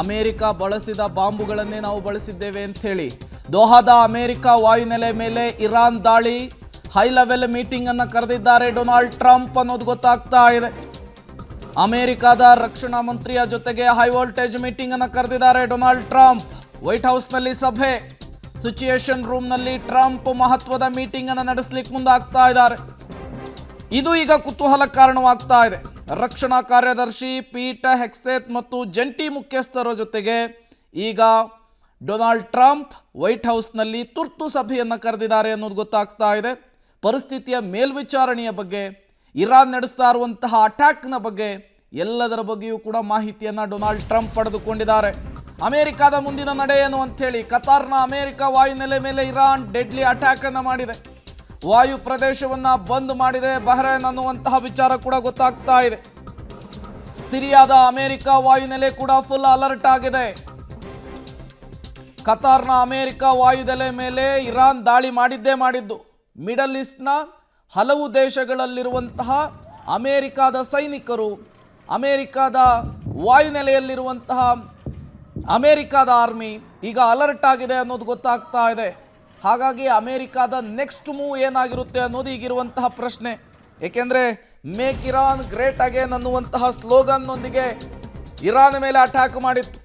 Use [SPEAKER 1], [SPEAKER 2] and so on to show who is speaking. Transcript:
[SPEAKER 1] America ಬಳಸಿದ ಬಾಂಬುಗಳನ್ನೇ ನಾವು ಬಳಸಿದ್ದೇವೆ ಅಂತ ಹೇಳಿ. ದೋಹಾದ ಅಮೆರಿಕ ವಾಯುನೆಲೆ ಮೇಲೆ ಇರಾನ್ ದಾಳಿ, ಹೈ ಲೆವೆಲ್ ಮೀಟಿಂಗ್ ಅನ್ನು ಕರೆದಿದ್ದಾರೆ ಡೊನಾಲ್ಡ್ ಟ್ರಂಪ್ ಅನ್ನೋದು ಗೊತ್ತಾಗ್ತಾ ಇದೆ. ಅಮೆರಿಕದ ರಕ್ಷಣಾ ಮಂತ್ರಿಯ ಜೊತೆಗೆ ಹೈ ವೋಲ್ಟೇಜ್ ಮೀಟಿಂಗ್ ಅನ್ನು ಕರೆದಿದ್ದಾರೆ ಡೊನಾಲ್ಡ್ ಟ್ರಂಪ್. ವೈಟ್ ಹೌಸ್ನಲ್ಲಿ ಸಭೆ, ಸಿಚುಯೇಷನ್ ರೂಮ್ನಲ್ಲಿ ಟ್ರಂಪ್ ಮಹತ್ವದ ಮೀಟಿಂಗ್ ಅನ್ನು ನಡೆಸಲಿಕ್ಕೆ ಮುಂದಾಗ್ತಾ ಇದ್ದಾರೆ. ಇದು ಈಗ ಕುತೂಹಲ ಕಾರಣವಾಗ್ತಾ ಇದೆ. ರಕ್ಷಣಾ ಕಾರ್ಯದರ್ಶಿ ಪೀಟ್ ಹೆಕ್ಸೆತ್ ಮತ್ತು ಜಂಟಿ ಮುಖ್ಯಸ್ಥರ ಜೊತೆಗೆ ಈಗ ಡೊನಾಲ್ಡ್ ಟ್ರಂಪ್ ವೈಟ್ ಹೌಸ್ನಲ್ಲಿ ತುರ್ತು ಸಭೆಯನ್ನು ಕರೆದಿದ್ದಾರೆ ಅನ್ನೋದು ಗೊತ್ತಾಗ್ತಾ ಇದೆ. ಪರಿಸ್ಥಿತಿಯ ಮೇಲ್ವಿಚಾರಣೆಯ ಬಗ್ಗೆ, ಇರಾನ್ ನಡೆಸ್ತಾ ಇರುವಂತಹ ಅಟ್ಯಾಕ್ನ ಬಗ್ಗೆ ಎಲ್ಲದರ ಬಗ್ಗೆಯೂ ಕೂಡ ಮಾಹಿತಿಯನ್ನು ಡೊನಾಲ್ಡ್ ಟ್ರಂಪ್ ಪಡೆದುಕೊಂಡಿದ್ದಾರೆ. ಅಮೆರಿಕದ ಮುಂದಿನ ನಡೆ ಏನು ಅಂಥೇಳಿ, ಕತಾರ್ನ ಅಮೆರಿಕ ವಾಯುನೆಲೆ ಮೇಲೆ ಇರಾನ್ ಡೆಡ್ಲಿ ಅಟ್ಯಾಕ್ ಅನ್ನು ಮಾಡಿದೆ, ವಾಯು ಪ್ರದೇಶವನ್ನು ಬಂದ್ ಮಾಡಿದೆ ಬಹ್ರೇನ್ ಅನ್ನುವಂತಹ ವಿಚಾರ ಕೂಡ ಗೊತ್ತಾಗ್ತಾ ಇದೆ. ಸಿರಿಯಾದ ಅಮೆರಿಕ ವಾಯುನೆಲೆ ಕೂಡ ಫುಲ್ ಅಲರ್ಟ್ ಆಗಿದೆ. ಕತಾರ್ನ ಅಮೆರಿಕ ವಾಯುನೆಲೆ ಮೇಲೆ ಇರಾನ್ ದಾಳಿ ಮಾಡಿದ್ದು. ಮಿಡಲ್ ಈಸ್ಟ್ನ ಹಲವು ದೇಶಗಳಲ್ಲಿರುವಂತಹ ಅಮೆರಿಕದ ಸೈನಿಕರು, ಅಮೆರಿಕದ ವಾಯುನೆಲೆಯಲ್ಲಿರುವಂತಹ ಅಮೆರಿಕದ ಆರ್ಮಿ ಈಗ ಅಲರ್ಟ್ ಆಗಿದೆ ಅನ್ನೋದು ಗೊತ್ತಾಗ್ತಾ ಇದೆ. ಹಾಗಾಗಿ ಅಮೆರಿಕದ ನೆಕ್ಸ್ಟ್ ಮೂವ್ ಏನಾಗಿರುತ್ತೆ ಅನ್ನೋದು ಈಗಿರುವಂತಹ ಪ್ರಶ್ನೆ. ಏಕೆಂದರೆ ಮೇಕ್ ಇರಾನ್ ಗ್ರೇಟ್ ಅಗೇನ್ ಅನ್ನುವಂತಹ ಸ್ಲೋಗನ್ನೊಂದಿಗೆ ಇರಾನ್ ಮೇಲೆ ಅಟ್ಯಾಕ್ ಮಾಡಿತ್ತು.